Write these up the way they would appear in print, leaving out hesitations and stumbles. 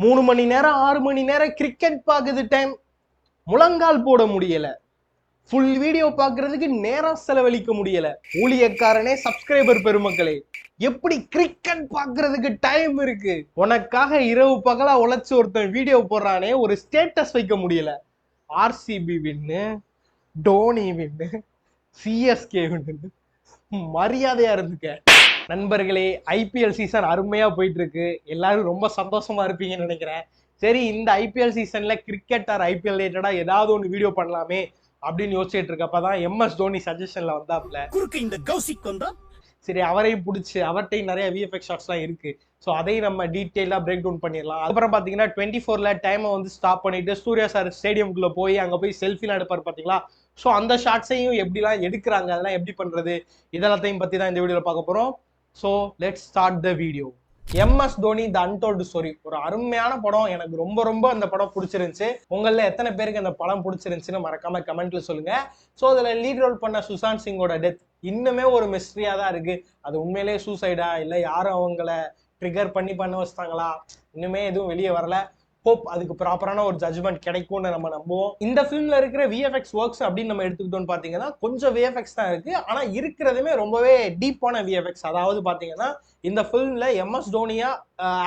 3 மணி நேரம் 6 மணி நேரம் கிரிக்கெட் பார்க்குது டைம் முழங்கால் போட முடியல. ஃபுல் வீடியோ பார்க்கறதுக்கு நேரம் செலவழிக்க முடியல. ஊழியக்காரனே சப்ஸ்கிரைபர் பெருமக்களே, எப்படி கிரிக்கெட் பார்க்கறதுக்கு டைம் இருக்கு? உனக்காக இரவு பகலா உழைச்சு ஒருத்தன் வீடியோ போடுறானே, ஒரு ஸ்டேட்டஸ் வைக்க முடியல. ஆர்சிபி வின்னு, டோனி வின்னு, சிஎஸ்கே வின்னு, மரியாதையா இருந்துக்க. நண்பர்களே, ஐபிஎல் சீசன் அருமையா போயிட்டு இருக்கு. எல்லாரும் ரொம்ப சந்தோஷமா இருப்பீங்கன்னு நினைக்கிறேன். சரி, இந்த ஐபிஎல் சீசன்ல கிரிக்கெட் ஆர் ஐபிஎல் ரிலேட்டடா ஏதாவது ஒன்று வீடியோ பண்ணலாமே அப்படின்னு யோசிச்சுட்டு இருக்கப்பதான் எம்எஸ் தோனி சஜஷன்ல வந்தாப்ல. இந்த கௌசிக் வந்தா சரி, அவரையும் பிடிச்சி அவர்கிட்டையும் நிறைய விஎஃப்எக்ஸ் ஷாட்ஸ்லாம் இருக்கு. ஸோ அதையும் நம்ம டீட்டெயிலாக பிரேக் டவுன் பண்ணிடலாம். அப்புறம் பார்த்தீங்கன்னா 24ல டைமை வந்து ஸ்டாப் பண்ணிட்டு சூர்யா சார் ஸ்டேடியம்குள்ளே போய் அங்கே போய் செல்ஃபிலாம் எடுப்பார் பார்த்தீங்களா? ஸோ அந்த ஷாட்ஸையும் எப்படிலாம் எடுக்கிறாங்க, அதெல்லாம் எப்படி பண்ணுறது, இதெல்லாத்தையும் பற்றி தான் இந்த வீடியோவில் பார்க்க போகிறோம். So let's start the video. MS Dhoni the untold story ஒரு அருமையான படம். எனக்கு ரொம்ப ரொம்ப அந்த படம் பிடிச்சிருந்துச்சு. உங்கள எத்தனை பேருக்கு அந்த படம் பிடிச்சிருந்துச்சுன்னு மறக்காம கமெண்ட்ல சொல்லுங்க. ஸோ அதுல லீட் ரோல் பண்ண சுஷாந்த் சிங்கோட டெத் இன்னுமே ஒரு மிஸ்ட்ரியா தான் இருக்கு. அது உண்மையிலேயே சூசைடா இல்ல யாரும் அவங்கள ட்ரிகர் பண்ண வச்சிட்டாங்களா, இன்னுமே எதுவும் வெளியே வரல. ஹோப் அதுக்கு ப்ராப்பரான ஒரு ஜட்ஜ்மெண்ட் கிடைக்கும்னு நம்ம நம்புவோம். இந்த ஃபிலிம்ல இருக்கிற விஎஃப்எக்ஸ் ஒர்க்ஸ் அப்படின்னு நம்ம எடுத்துக்கிட்டோம்னு பாத்தீங்கன்னா கொஞ்சம் விஎஃப்எக்ஸ் தான் இருக்கு. ஆனா இருக்கிறதுமே ரொம்பவே டீப்பான விஎஃப்எக்ஸ். அதாவது பாத்தீங்கன்னா இந்த ஃபிலிம்ல எம்எஸ் தோனியா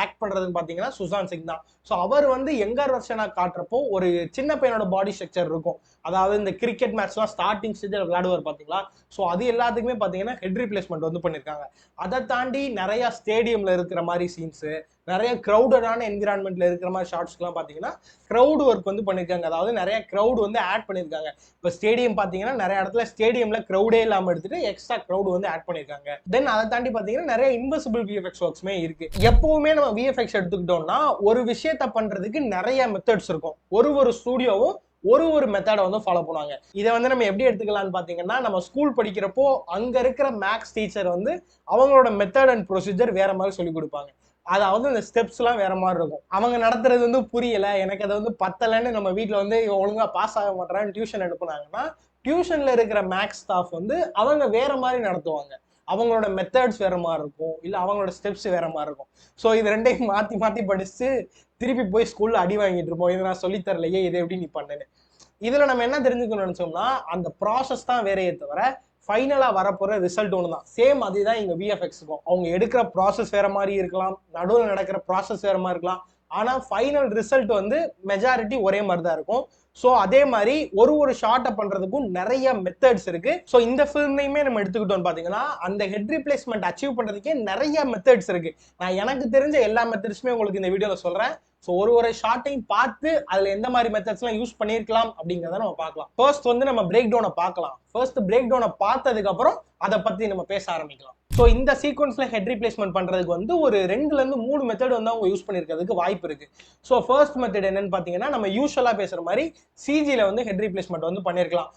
ஆக்ட் பண்றதுன்னு பாத்தீங்கன்னா சுஷாந்த் சிங் தான். ஸோ அவர் வந்து யங்கர் வெர்ஷனா காட்டுறப்போ ஒரு சின்ன பையனோட பாடி ஸ்ட்ரக்சர் இருக்கும். அதாவது இந்த கிரிக்கெட் மேட்ச்லாம் ஸ்டார்டிங் ஸ்டேஜில் விளையாடுவார் பாத்தீங்களா? ஸோ அது எல்லாத்துக்குமே பாத்தீங்கன்னா ஹெட் ரீப்ளேஸ்மெண்ட் வந்து பண்ணிருக்காங்க. அதை தாண்டி நிறைய ஸ்டேடியம்ல இருக்கிற மாதிரி சீன்ஸ், நிறைய கிரௌடடான என்விரான்மெண்ட்ல இருக்கிற மாதிரி ஷார்ட்ஸ்லாம் பாத்தீங்கன்னா கிரௌட் ஒர்க் வந்து பண்ணிருக்காங்க. அதாவது நிறைய கிரௌட் வந்து ஆட் பண்ணிருக்காங்க. இப்போ ஸ்டேடியம் பாத்தீங்கன்னா நிறைய இடத்துல ஸ்டேடியம்ல கிரௌடே இல்லாம எடுத்துட்டு எக்ஸ்ட்ரா கிரௌட் வந்து ஆட் பண்ணிருக்காங்க. தென் அதை தாண்டி பாத்தீங்கன்னா நிறைய இன்விசிபிள் விஎஃப்எக்ஸ் ஒர்க்ஸ்மே இருக்கு. எப்பவுமே நம்ம விஎஃப்எக்ஸ் எடுத்துக்கிட்டோம்னா ஒரு விஷயத்த பண்றதுக்கு நிறைய மெத்தட்ஸ் இருக்கும். ஒரு ஸ்டூடியோவும் ஒரு மெத்தடை வந்து ஃபாலோ பண்ணுவாங்க. இதை வந்து நம்ம எப்படி எடுத்துக்கலாம்னு பாத்தீங்கன்னா, நம்ம ஸ்கூல் படிக்கிறப்போ அங்க இருக்கிற மேக்ஸ் டீச்சர் வந்து அவங்களோட மெத்தட் அண்ட் ப்ரொசீஜர் வேற மாதிரி சொல்லி கொடுப்பாங்க. அதாவது இந்த ஸ்டெப்ஸ் எல்லாம் வேற மாதிரி இருக்கும். அவங்க நடத்துறது வந்து புரியல, எனக்கு அதை வந்து பத்தலைன்னு நம்ம வீட்டுல வந்து ஒழுங்கா பாஸ் ஆக மாட்டேறான்னு டியூஷன் எடுப்புனாங்கன்னா, டியூஷன்ல இருக்கிற மேக்ஸ் ஸ்டாஃப் வந்து அவங்க வேற மாதிரி நடத்துவாங்க. அவங்களோட மெத்தட்ஸ் வேற மாதிரி இருக்கும், இல்ல அவங்களோட ஸ்டெப்ஸ் வேற மாதிரி இருக்கும். ஸோ இது ரெண்டையும் மாத்தி மாத்தி படிச்சு திருப்பி போய் ஸ்கூல்ல அடி வாங்கிட்டு இருப்போம். இதை நான் சொல்லி தரலையே, இதை எப்படி நீ பண்ணுன்னு. இதுல நம்ம என்ன தெரிஞ்சுக்கணும்னு நினைச்சோம்னா, அந்த ப்ராசஸ் தான் வேறையே தவிர ஃபைனலா வரப்போற ரிசல்ட் ஒன்று தான். சேம் அதுதான் இங்க விஎஃப்எக்ஸ் இருக்கும். அவங்க எடுக்கிற ப்ராசஸ் வேற மாதிரி இருக்கலாம், நடுவில் நடக்கிற ப்ராசஸ் வேற மாதிரி இருக்கலாம், ஆனா ஃபைனல் ரிசல்ட் வந்து மெஜாரிட்டி ஒரே மாதிரி தான் இருக்கும். ஸோ அதே மாதிரி ஒரு ஷார்ட்டை பண்றதுக்கும் நிறைய மெத்தட்ஸ் இருக்கு. ஸோ இந்த ஃபிலிம்லையுமே நம்ம எடுத்துக்கிட்டோம்னு பாத்தீங்கன்னா அந்த ஹெட் ரீப்ளேஸ்மெண்ட் அச்சீவ் பண்றதுக்கே நிறைய மெத்தட்ஸ் இருக்கு. நான் எனக்கு தெரிஞ்ச எல்லா மெத்தட்ஸுமே உங்களுக்கு இந்த வீடியோல சொல்றேன். ஸோ ஒரு ஷார்ட்டையும் பார்த்து அதுல எந்த மாதிரி மெத்தட்ஸ்லாம் யூஸ் பண்ணியிருக்கலாம் அப்படிங்கிறத நம்ம பார்க்கலாம். ஃபர்ஸ்ட் வந்து நம்ம பிரேக் டவுனை பார்க்கலாம். ஃபர்ஸ்ட் பிரேக் டவுனை பார்த்ததுக்கு அப்புறம் அதை பத்தி நம்ம பேச ஆரம்பிக்கலாம். ஸோ இந்த சீக்வன்ஸ்ல ஹெட் ரீப்ளேஸ்மெண்ட் பண்றதுக்கு வந்து ஒரு 2ல இருந்து 3 மெத்தட் வந்து அவங்க யூஸ் பண்ணிருக்கிறதுக்கு வாய்ப்பு இருக்கு. ஸோ ஃபர்ஸ்ட் மெத்தட் என்னன்னு பாத்தீங்கன்னா, நம்ம யூஸ்வலா பேசுற மாதிரி சிஜில வந்து ஹெட் ரீப்ளேஸ்மெண்ட் வந்து பண்ணிருக்கலாம்.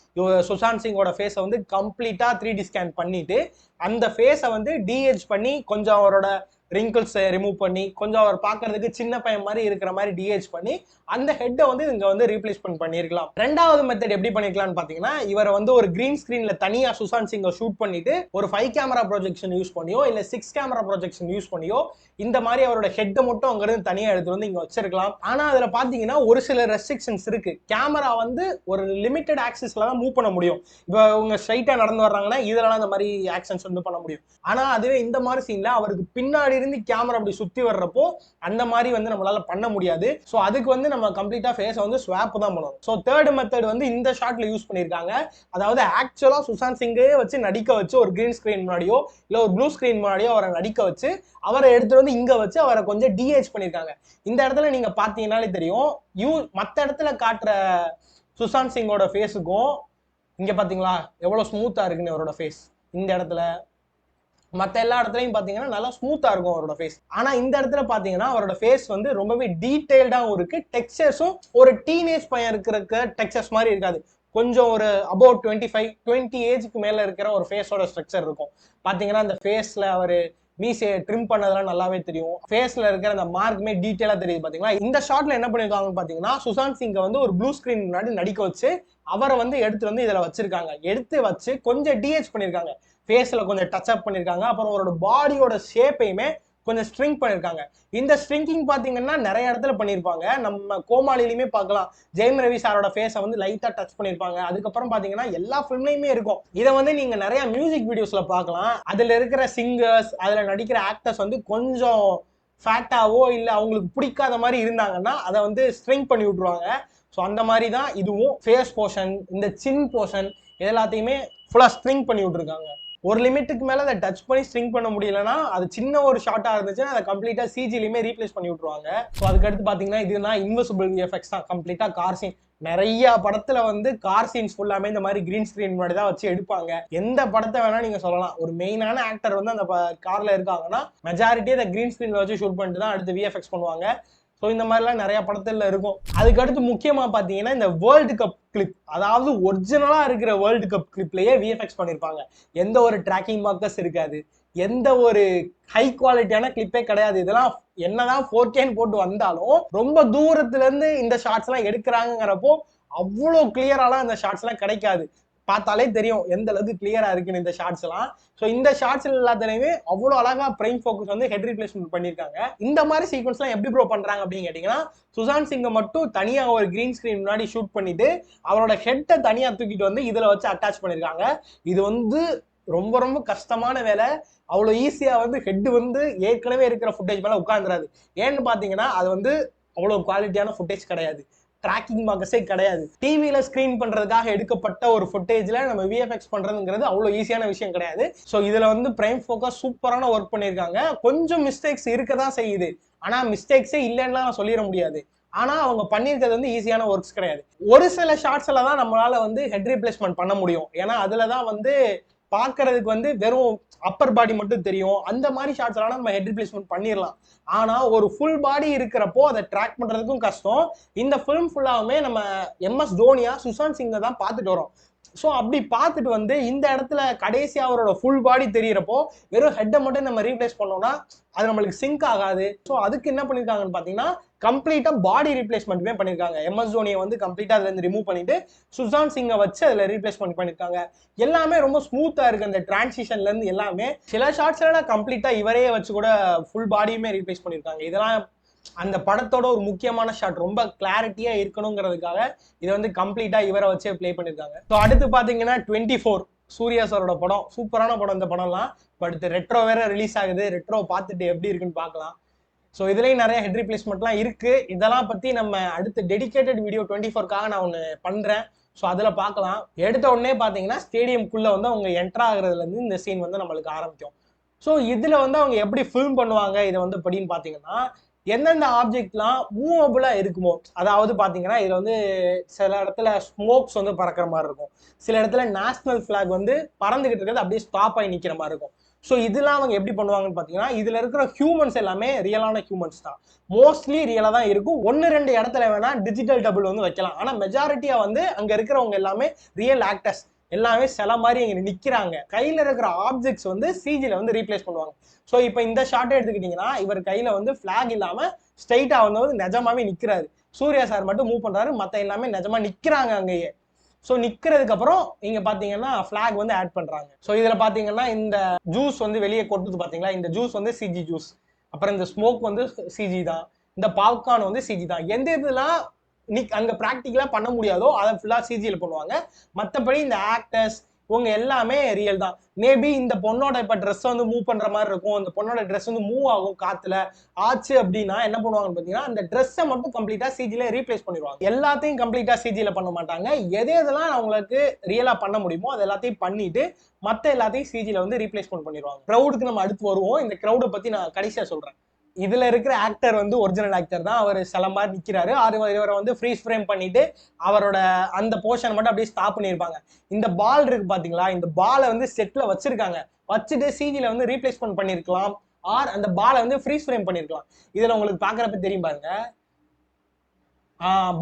சுஷாந்த் சிங்கோட ஃபேஸை வந்து கம்ப்ளீட்டா 3D ஸ்கேன் பண்ணிட்டு அந்த ஃபேஸை வந்து டிஏஜ் பண்ணி கொஞ்சம் அவரோட ரிங்கிள்ஸ் ரிமூவ் பண்ணி கொஞ்சம் அவர் பார்க்கறதுக்கு சின்ன பையன் மாதிரி இருக்கிற மாதிரி டிஏஜ் பண்ணி அந்த ஹெட்டை வந்து இங்க வந்து ரீப்ளேஸ்மெண்ட் பண்ணிருக்கலாம். ரெண்டாவது மெத்தட் எப்படி பண்ணிருக்கலாம்னு பாத்தீங்கன்னா, இவரை வந்து ஒரு கிரீன் ஸ்கிரீன்ல தனியா சுஷாந்த் சிங்கை ஷூட் பண்ணிட்டு ஒரு 5 கேமரா ப்ரொஜெக்ஷன் யூஸ் பண்ணியோ இல்ல 6 கேமரா ப்ரொஜெக்ஷன் யூஸ் பண்ணியோ இந்த மாதிரி அவரோட ஹெட்டை மட்டும் அங்க இருந்து தனியா எடுத்து வந்து இங்க வச்சிருக்கலாம். ஆனா அதுல பாத்தீங்கன்னா ஒரு சில ரெஸ்ட்ரிக்ஷன்ஸ் இருக்கு. கேமரா வந்து ஒரு லிமிடெட் ஆக்சிஸ்ல தான் மூவ் பண்ண முடியும். இப்போ அவங்க ஸ்ட்ரைட்டா நடந்து வர்றாங்கன்னா இதெல்லாம் அந்த மாதிரி ஆக்ஷன்ஸ் வந்து பண்ண முடியும். ஆனா அதுவே இந்த மாதிரி சீன்ல அவருக்கு பின்னாடி இருந்து கேமரா அப்படி சுத்தி வர்றப்போ அந்த மாதிரி வந்து நம்மளால பண்ண முடியாது. சோ அதுக்கு வந்து நம்ம கம்ப்ளீட்டா ஃபேஸை வந்து ஸ்வாப் தான் பண்ணணும். சோ தேர்ட் மெத்தட் வந்து இந்த ஷாட்ல யூஸ் பண்ணிருக்காங்க. அதாவது ஆக்சுவலா சுஷாந்த் சிங்கே வச்சு நடிக்க வச்சு ஒரு கிரீன் ஸ்கிரீன் முன்னாடியோ இல்ல ஒரு ப்ளூ ஸ்கிரீன் முன்னாடியோ அவரை நடிக்க வச்சு அவரை எடுத்துட்டு வந்து இங்க வச்சு அவரை கொஞ்சம் டிஏஜ் பண்ணிருக்காங்க. இந்த இடத்துல நீங்க பாத்தீங்கன்னாலே தெரியும், மத்த இடத்துல காட்டுற சுஷாந்த் சிங்கோட ஃபேஸுக்கும் இங்க பாத்தீங்களா எவ்வளவு ஸ்மூத்தா இருக்குன்னு அவரோட ஃபேஸ். இந்த இடத்துல மற்ற எல்லா இடத்துலையும் பாத்தீங்கன்னா நல்லா ஸ்மூத்தா இருக்கும் அவரோட ஃபேஸ். ஆனா இந்த இடத்துல பாத்தீங்கன்னா அவரோட ஃபேஸ் வந்து ரொம்பவே டீடைல்டாவும் இருக்கு. டெக்ஸ்சர்ஸும் ஒரு டீனேஜ் பையன் இருக்கிற டெக்ஸ்சர்ஸ் மாதிரி இருக்காது. கொஞ்சம் ஒரு அபவுட் 20 ஏஜுக்கு மேல இருக்கிற ஒரு ஃபேஸோட ஸ்ட்ரக்சர் இருக்கும். பாத்தீங்கன்னா அந்த ஃபேஸ்ல அவரு மீசையை ட்ரிம் பண்ணதெல்லாம் நல்லாவே தெரியும். ஃபேஸ்ல இருக்கிற அந்த மார்க்குமே டீடைலா தெரியுது. பாத்தீங்களா இந்த ஷாட்ல என்ன பண்ணிருக்காங்கன்னு பாத்தீங்கன்னா, சுஷாந்த் சிங்கை வந்து ஒரு ப்ளூ ஸ்கிரீன் முன்னாடி நடிக்க வச்சு அவரை வந்து எடுத்து வந்து இதுல வச்சிருக்காங்க. எடுத்து வச்சு கொஞ்சம் டிஹெச் பண்ணிருக்காங்க. ஃபேஸ்ல கொஞ்சம் டச் அப் பண்ணிருக்காங்க. அப்புறம் அவரோட பாடியோட ஷேப்பையுமே கொஞ்சம் ஸ்ட்ரிங் பண்ணியிருக்காங்க. இந்த ஸ்ட்ரிங்கிங் பார்த்தீங்கன்னா நிறைய இடத்துல பண்ணியிருப்பாங்க. நம்ம கோமாளிலையுமே பார்க்கலாம். ஜெயம் ரவி சாரோட ஃபேஸை வந்து லைட்டா டச் பண்ணியிருப்பாங்க. அதுக்கப்புறம் பார்த்தீங்கன்னா எல்லா ஃபிலிம்லையுமே இருக்கும். இதை வந்து நீங்க நிறைய மியூசிக் வீடியோஸ்ல பார்க்கலாம். அதுல இருக்கிற சிங்கர்ஸ், அதுல நடிக்கிற ஆக்டர்ஸ் வந்து கொஞ்சம் ஃபேட்டாவோ இல்ல அவங்களுக்கு பிடிக்காத மாதிரி இருந்தாங்கன்னா அதை வந்து ஸ்ட்ரிங் பண்ணி விட்டுருவாங்க. ஸோ அந்த மாதிரி தான் இதுவும் ஃபேஸ் போர்ஷன், இந்த சின் போர்ஷன் எல்லாத்தையுமே ஃபுல்லாக ஸ்ட்ரிங் பண்ணி விட்டுருக்காங்க. ஒரு லிமிட்டுக்கு மேலே அதை டச் பண்ணி ஸ்ட்ரிங் பண்ண முடியலன்னா அது சின்ன ஒரு ஷார்ட்டாக இருந்துச்சுன்னா அதை கம்ப்ளீட்டாக சிஜிலையுமே ரீப்ளேஸ் பண்ணி விட்டுருவாங்க. ஸோ அதுக்கடுத்து பார்த்தீங்கன்னா இதுனா இன்விசிபிள் விஎஃப்எக்ஸ் தான். கம்ப்ளீட்டாக கார் சீன், நிறைய படத்துல வந்து கார் சீன்ஸ் ஃபுல்லாமே இந்த மாதிரி கிரீன் ஸ்கிரீன் முன்னாடி தான் வச்சு எடுப்பாங்க. எந்த படத்தை வேணா நீங்க சொல்லலாம், ஒரு மெயினான ஆக்டர் வந்து அந்த கார்ல இருக்காங்கன்னா மெஜாரிட்டி அந்த கிரீன் ஸ்கிரீன்ல வச்சு ஷூட் பண்ணிட்டு தான் அடுத்து விஎஃப்எக்ஸ் பண்ணுவாங்க. ஸோ இந்த மாதிரிலாம் நிறைய படத்துல இருக்கும். அதுக்கடுத்து முக்கியமா பாத்தீங்கன்னா இந்த வேர்ல்டு கப் கிளிப், அதாவது ஒரிஜினலா இருக்கிற வேர்ல்டு கப் கிளிப்லயே விஎஃப்எக்ஸ் பண்ணிருப்பாங்க. எந்த ஒரு ட்ராக்கிங் மார்க்கர்ஸ் இருக்காது, எந்த ஒரு ஹை குவாலிட்டியான கிளிப்பே கிடையாது. இதெல்லாம் என்னதான் 4Kன்னு போட்டு வந்தாலும் ரொம்ப தூரத்துல இருந்து இந்த ஷார்ட்ஸ் எல்லாம் எடுக்கிறாங்கிறப்போ அவ்வளோ கிளியராலாம் இந்த ஷார்ட்ஸ் எல்லாம் கிடைக்காது. பார்த்தாலே தெரியும் எந்த அளவுக்கு கிளியரா இருக்குன்னு இந்த ஷார்ட்ஸ் எல்லாம். ஸோ இந்த ஷார்ட்ஸ் எல்லாத்துலயுமே அவ்வளோ அழகா பிரைம் ஃபோக்கஸ் வந்து ஹெட் ரீப்ளேஸ்மெண்ட் பண்ணியிருக்காங்க. இந்த மாதிரி சீக்வன்ஸ் எல்லாம் எப்படி ப்ரோ பண்றாங்க அப்படின்னு கேட்டீங்கன்னா, சுசாந்த் சிங்கை மட்டும் தனியா ஒரு கிரீன் ஸ்கிரீன் முன்னாடி ஷூட் பண்ணிட்டு அவரோட ஹெட்டை தனியா தூக்கிட்டு வந்து இதுல வச்சு அட்டாச் பண்ணிருக்காங்க. இது வந்து ரொம்ப ரொம்ப கஷ்டமான வேலை. அவ்வளோ ஈஸியா வந்து ஹெட் வந்து ஏற்கனவே இருக்கிற ஃபுட்டேஜ் மேல உட்காந்துராது. ஏன்னு பாத்தீங்கன்னா அது வந்து அவ்வளோ குவாலிட்டியான ஃபுட்டேஜ் கிடையாது, ட்ராக்கிங் மார்க்கஸே கிடையாது. டிவியில ஸ்கிரீன் பண்றதுக்காக எடுக்கப்பட்ட ஒரு ஃபுட்டேஜ்ல நம்ம விஎஃப்எக்ஸ் பண்றதுங்கிறது அவ்வளவு ஈஸியான விஷயம் கிடையாது. ஸோ இதுல வந்து பிரைம் ஃபோக்கஸ் சூப்பரான ஒர்க் பண்ணியிருக்காங்க. கொஞ்சம் மிஸ்டேக்ஸ் இருக்கதான் செய்யுது, ஆனா மிஸ்டேக்ஸே இல்லைன்னா நான் சொல்லிட முடியாது. ஆனா அவங்க பண்ணியிருக்கிறது வந்து ஈஸியான ஒர்க்ஸ் கிடையாது. ஒரு சில ஷார்ட்ஸ்ல தான் நம்மளால வந்து ஹெட் ரீப்ளேஸ்மெண்ட் பண்ண முடியும். ஏன்னா அதுலதான் வந்து பாக்குறதுக்கு வந்து வெறும் அப்பர் பாடி மட்டும் தெரியும். அந்த மாதிரி ஷார்ட்ஸ் எல்லாம் நம்ம ஹெட் ரீப்ளேஸ்மெண்ட் பண்ணிடலாம். ஆனா ஒரு ஃபுல் பாடி இருக்கிறப்போ அதை ட்ராக் பண்றதுக்கும் கஷ்டம். இந்த ஃபிலிம் ஃபுல்லாவுமே நம்ம எம்எஸ் தோனியா சுசாந்த் சிங்கை தான் பார்த்துட்டு வரோம். ஸோ அப்படி பார்த்துட்டு வந்து இந்த இடத்துல கடைசி அவரோட ஃபுல் பாடி தெரியறப்போ வெறும் ஹெட்டை மட்டும் நம்ம ரீப்ளேஸ் பண்ணோம்னா அது நம்மளுக்கு சிங்க் ஆகாது. ஸோ அதுக்கு என்ன பண்ணிருக்காங்கன்னு பாத்தீங்கன்னா கம்ப்ளீட்டா பாடி ரீப்ளேஸ்மெண்ட்டுமே பண்ணிருக்காங்க. எம்எஸ் தோனியை வந்து கம்ப்ளீட்டா அதுல இருந்து ரிமூவ் பண்ணிட்டு சுசாந்த் சிங்கை வச்சு அதுல ரீப்ளேஸ்மெண்ட் பண்ணிருக்காங்க. எல்லாமே ரொம்ப ஸ்மூத்தா இருக்கு அந்த டிரான்சிஷன்ல இருந்து எல்லாமே. சில ஷார்ட்ஸ்ல கம்ப்ளீட்டா இவரே வச்சு கூட ஃபுல் பாடியுமே ரீப்ளேஸ் பண்ணிருக்காங்க. இதெல்லாம் அந்த படத்தோட ஒரு முக்கியமான ஷாட், ரொம்ப கிளாரிட்டியா இருக்கணுங்கிறதுக்காக இதை வந்து கம்ப்ளீட்டா இவரை வச்சே பிளே பண்ணிருக்காங்க. ஸோ அடுத்து பாத்தீங்கன்னா 24 சூர்யா சாரோட படம். சூப்பரான படம் இந்த படம்லாம். பட் ரெட்ரோ வேற ரிலீஸ் ஆகுது. ரெட்ரோ பார்த்துட்டு எப்படி இருக்குன்னு பார்க்கலாம். ஸோ இதுலயும் நிறைய ஹெட் ரீப்ளேஸ்மெண்ட்லாம் இருக்கு. இதெல்லாம் பத்தி நம்ம அடுத்து டெடிகேட்டட் வீடியோ 24க்காக நான் ஒன்று பண்றேன். ஸோ அதுல பார்க்கலாம். எடுத்த உடனே பாத்தீங்கன்னா ஸ்டேடியம்குள்ள வந்து அவங்க என்டர் ஆகுறதுல இருந்து இந்த சீன் வந்து நம்மளுக்கு ஆரம்பிக்கும். ஸோ இதுல வந்து அவங்க எப்படி ஃபில்ம் பண்ணுவாங்க இதை வந்து படின்னு பாத்தீங்கன்னா, எந்தெந்த ஆப்ஜெக்ட்லாம் மூவபிளா இருக்குமோ, அதாவது பாத்தீங்கன்னா இதுல வந்து சில இடத்துல ஸ்மோக்ஸ் வந்து பறக்கிற மாதிரி இருக்கும், சில இடத்துல நேஷனல் பிளாக் வந்து பறந்துகிட்டு இருக்கிறது அப்படியே ஸ்டாப் ஆகி நிக்கிற மாதிரி இருக்கும். ஸோ இதெல்லாம் அவங்க எப்படி பண்ணுவாங்கன்னு பாத்தீங்கன்னா, இதுல இருக்கிற ஹியூமன்ஸ் எல்லாமே ரியலான ஹியூமன்ஸ் தான், மோஸ்ட்லி ரியலா தான் இருக்கும். 1-2 இடத்துல வேணா டிஜிட்டல் டபுள் வந்து வைக்கலாம். ஆனா மெஜாரிட்டியா வந்து அங்க இருக்கிறவங்க எல்லாமே ரியல் ஆக்டர்ஸ், எல்லாமே சில மாதிரி இங்க நிக்கிறாங்க. கையில இருக்கிற ஆப்ஜெக்ட்ஸ் வந்து சிஜில வந்து ரீப்ளேஸ் பண்ணுவாங்க. ஸோ இப்போ இந்த ஷார்ட் எடுத்துக்கிட்டீங்கன்னா இவர் கையில வந்து பிளாக் இல்லாம ஸ்ட்ரைட்டா வந்து நிஜமாவே நிக்கிறாரு. சூர்யா சார் மட்டும் மூவ் பண்றாரு, மத்த எல்லாமே நிஜமா நிக்கிறாங்க அங்கேயே. ஸோ நிக்கிறதுக்கு அப்புறம் இங்க பாத்தீங்கன்னா பிளாக் வந்து ஆட் பண்றாங்க. ஸோ இதுல பாத்தீங்கன்னா இந்த ஜூஸ் வந்து வெளியே கொட்டுது பாத்தீங்களா, இந்த ஜூஸ் வந்து சிஜி ஜூஸ். அப்புறம் இந்த ஸ்மோக் வந்து சிஜி தான், இந்த பாப்கார்ன் வந்து சிஜி தான். எந்த இதெல்லாம் அங்க பிராக்டிகலா பண்ண முடியாதோ அதை ஃபுல்லா சிஜில பண்ணுவாங்க. மற்றபடி இந்த ஆக்டர்ஸ் இவங்க எல்லாமே ரியல் தான். மேபி இந்த பொண்ணோட இப்ப ட்ரெஸ் வந்து மூவ் பண்ற மாதிரி இருக்கும், இந்த பொண்ணோட ட்ரெஸ் வந்து மூவ் ஆகும் காத்துல ஆச்சு அப்படின்னா என்ன பண்ணுவாங்கன்னு பாத்தீங்கன்னா அந்த ட்ரெஸ்ஸை மட்டும் கம்ப்ளீட்டா சிஜில ரீப்ளேஸ் பண்ணிடுவாங்க. எல்லாத்தையும் கம்ப்ளீட்டா சிஜில பண்ண மாட்டாங்க. எதெல்லாம் அவங்களுக்கு ரியலா பண்ண முடியுமோ அது எல்லாத்தையும் பண்ணிட்டு மத்த எல்லாத்தையும் சிஜில வந்து ரீப்ளேஸ்மெண்ட் பண்ணிடுவாங்க. கிரௌடுக்கு நம்ம அடுத்து வருவோம். இந்த கிரௌடை பத்தி நான் கடைசியா சொல்றேன். இதுல இருக்கிற ஆக்டர் வந்து ஒரிஜினல் ஆக்டர் தான். அவர் சில மாதிரி நிக்கிறாரு. இவரை வந்து ஃப்ரீஸ் ஃப்ரேம் பண்ணிட்டு அவரோட அந்த போர்ஷன் மட்டும் அப்படியே ஸ்டாப் பண்ணியிருப்பாங்க. இந்த பால் இருக்கு பாத்தீங்களா, இந்த பாலை வந்து செட்ல வச்சிருக்காங்க, வச்சுட்டு சிஜில வந்து ரீப்ளேஸ்மெண்ட் பண்ணிருக்கலாம், ஆர் அந்த பாலை வந்து ஃப்ரீஸ் ஃப்ரேம் பண்ணிருக்கலாம். இதுல உங்களுக்கு பாக்குறப்ப தெரியும் பாருங்க,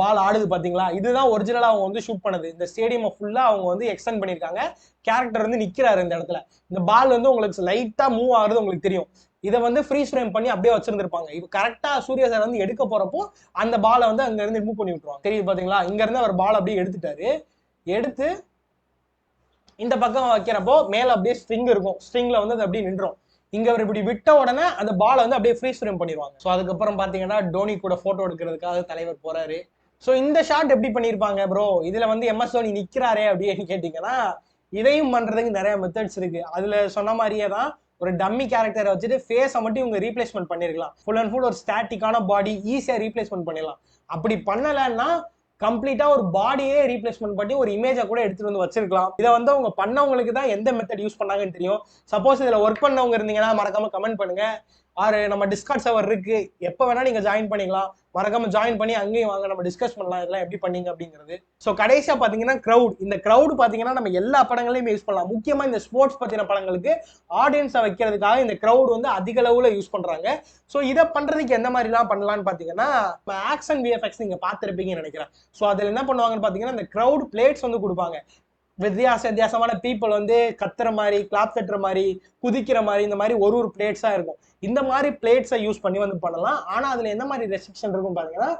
பால் ஆடுது பாத்தீங்களா, இதுதான் ஒரிஜினலா அவங்க வந்து ஷூட் பண்ணது. இந்த ஸ்டேடியம் ஃபுல்லா அவங்க வந்து எக்ஸ்டெண்ட் பண்ணிருக்காங்க. கேரக்டர் வந்து நிக்கிறாரு இந்த இடத்துல. இந்த பால் வந்து உங்களுக்கு லைட்டா மூவ் ஆகுறது உங்களுக்கு தெரியும். இதை வந்து ஃப்ரீஸ் ஃப்ரேம் பண்ணி அப்படியே வச்சிருந்திருப்பாங்க. இப்போ கரெக்டா சூர்யா சார் வந்து எடுக்க போறப்போ அந்த பாலை வந்து அங்க இருந்து ரிமூவ் பண்ணி விட்டுருவாங்க. தெரியுது பாத்தீங்களா, இங்க இருந்து அவர் பால் அப்படியே எடுத்துட்டாரு. எடுத்து இந்த பக்கம் வைக்கிறப்போ மேல அப்படியே ஸ்ட்ரிங் இருக்கும், ஸ்ட்ரிங்ல வந்து அது அப்படியே நின்றோம். இங்க அவர் இப்படி விட்ட உடனே அந்த பால் வந்து அப்படியே ஃப்ரீஸ் ஃப்ரேம் பண்ணிடுவாங்க. ஸோ அதுக்கப்புறம் பாத்தீங்கன்னா டோனி கூட போட்டோ எடுக்கிறதுக்காக தலைவர் போறாரு. ஸோ இந்த ஷாட் எப்படி பண்ணியிருப்பாங்க ப்ரோ, இதுல வந்து எம்எஸ் தோனி நிக்கிறாரே அப்படின்னு கேட்டீங்கன்னா, இதையும் பண்றதுக்கு நிறைய மெத்தட்ஸ் இருக்கு. அதுல சொன்ன மாதிரியே தான் ஒரு டம்மி கேரக்டரை வச்சுட்டு ஃபேஸை மட்டும் இவங்க ரீப்ளேஸ்மெண்ட் பண்ணிருக்கலாம். ஃபுல் அண்ட் ஃபுல் ஒரு ஸ்டாட்டிக்கான பாடி ஈஸியா ரீப்ளேஸ்மெண்ட் பண்ணிடலாம். அப்படி பண்ணலன்னா கம்ப்ளீட்டா ஒரு பாடியே ரீப்ளேஸ்மெண்ட் பண்ணி ஒரு இமேஜை கூட எடுத்துட்டு வந்து வச்சிருக்கலாம். இதை வந்து அவங்க பண்ணவங்களுக்கு தான் எந்த மெத்தட் யூஸ் பண்ணாங்கன்னு தெரியும். சப்போஸ் இதுல ஒர்க் பண்ணவங்க இருந்தீங்கன்னா மறக்காம கமெண்ட் பண்ணுங்க. ஆறு நம்ம டிஸ்கார்ட் சர்வர் இருக்கு, எப்போ வேணா நீங்க ஜாயின் பண்ணிக்கலாம். மறக்காம ஜாயின் பண்ணி அங்கேயும் வாங்க, நம்ம டிஸ்கஸ் பண்ணலாம் இதெல்லாம் எப்படி பண்ணீங்க அப்படிங்கிறது. ஸோ கடைசியா பாத்தீங்கன்னா கிரௌட். இந்த கிரௌட் பாத்தீங்கன்னா நம்ம எல்லா படங்களையும் யூஸ் பண்ணலாம். முக்கியமா இந்த ஸ்போர்ட்ஸ் பத்தின படங்களுக்கு ஆடியன்ஸை வைக்கிறதுக்காக இந்த கிரௌட் வந்து அதிக அளவுல யூஸ் பண்றாங்க. ஸோ இதை பண்றதுக்கு எந்த மாதிரிலாம் பண்ணலாம்னு பாத்தீங்கன்னா, ஆக்ஷன் விஎஃப்எக்ஸ் நீங்க பார்த்திருப்பீங்கன்னு நினைக்கிறேன். ஸோ அதுல என்ன பண்ணுவாங்கன்னு பாத்தீங்கன்னா, இந்த கிரௌட் பிளேட்ஸ் வந்து கொடுப்பாங்க. வித்தியாசமான பீப்புள் வந்து கத்துற மாதிரி, கிளாப் தட்டுற மாதிரி, குதிக்கிற மாதிரி, இந்த மாதிரி ஒரு பிளேட்ஸா இருக்கும். இந்த மாதிரி பிளேட்ஸை யூஸ் பண்ணி வந்து பண்ணலாம். ஆனா அதுல என்ன மாதிரி ரெஸ்ட்ரிக்ஷன் இருக்கும் பாத்தீங்கன்னா,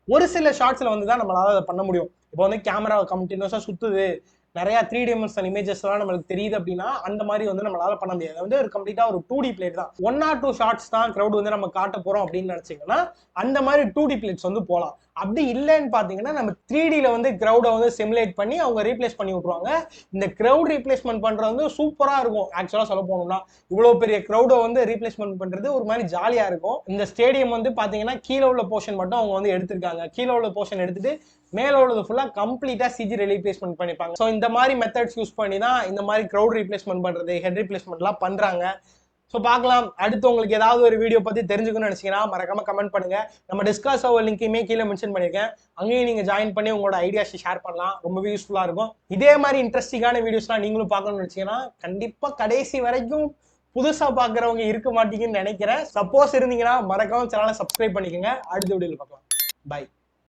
ஒரு சில ஷார்ட்ஸ்ல வந்து தான் நம்மளால அதை பண்ண முடியும். இப்போ வந்து கேமரா கண்டினியூஸா சுத்துது, நிறைய 3D இமேஜஸ் எல்லாம் நம்மளுக்கு தெரியுது அப்படின்னா அந்த மாதிரி வந்து நம்மளால பண்ண முடியாது. வந்து ஒரு கம்ப்ளீட்டா ஒரு 2D பிளேட் தான். 1 or 2 ஷார்ட்ஸ் தான் கிரௌட் வந்து நம்ம காட்ட போறோம் அப்படின்னு நினைச்சீங்கன்னா அந்த மாதிரி 2D பிளேட்ஸ் வந்து போகலாம். அப்படி இல்லைன்னு பாத்தீங்கன்னா நம்ம 3Dல வந்து கிரௌடை வந்து சிமுலேட் பண்ணி அவங்க ரீப்ளேஸ் பண்ணி விட்டுருவாங்க. இந்த கிரௌட் ரீப்ளேஸ்மெண்ட் பண்றது வந்து சூப்பரா இருக்கும். ஆக்சுவலா சொல்ல போனோம்னா இவ்வளவு பெரிய கிரௌடை வந்து ரீப்ளேஸ்மெண்ட் பண்றது ஒரு மாதிரி ஜாலியா இருக்கும். இந்த ஸ்டேடியம் வந்து பாத்தீங்கன்னா கீழே உள்ள போர்ஷன் மட்டும் அவங்க வந்து எடுத்திருக்காங்க. கீழே உள்ள போர்ஷன் எடுத்துட்டு மேல உள்ளது ஃபுல்லா கம்ப்ளீட்டா சிஜி ரீப்ளேஸ்மெண்ட் பண்ணிப்பாங்க. ஸோ இந்த மாதிரி மெத்தட்ஸ் யூஸ் பண்ணி தான் இந்த மாதிரி கிரௌட் ரீப்ளேஸ்மெண்ட் பண்றது, ஹெட் ரீப்ளேஸ்மெண்ட்லாம் பண்றாங்க. ஸோ பார்க்கலாம். அடுத்து உங்களுக்கு ஏதாவது ஒரு வீடியோ பத்தி தெரிஞ்சுக்கணும்னு நினைச்சீங்கன்னா மறக்காம கமெண்ட் பண்ணுங்க. நம்ம டிஸ்கஸ் சர்வர் லிங்கையுமே கீழே மென்ஷன் பண்ணிருக்கேன். அங்கேயும் நீங்க ஜாயின் பண்ணி உங்களோட ஐடியாஸ் ஷேர் பண்ணலாம். ரொம்பவே யூஸ்ஃபுல்லா இருக்கும். இதே மாதிரி இன்ட்ரெஸ்டிங்கான வீடியோஸ்லாம் நீங்களும் பார்க்கணும்னு நினைச்சீங்கன்னா கண்டிப்பா கடைசி வரைக்கும் புதுசா பாக்குறவங்க இருக்க மாட்டீங்கன்னு நினைக்கிறேன். சப்போஸ் இருந்தீங்கன்னா மறக்காம சேனலை சப்ஸ்கிரைப் பண்ணிக்கோங்க. அடுத்த வீடியோல பார்க்கலாம். பை.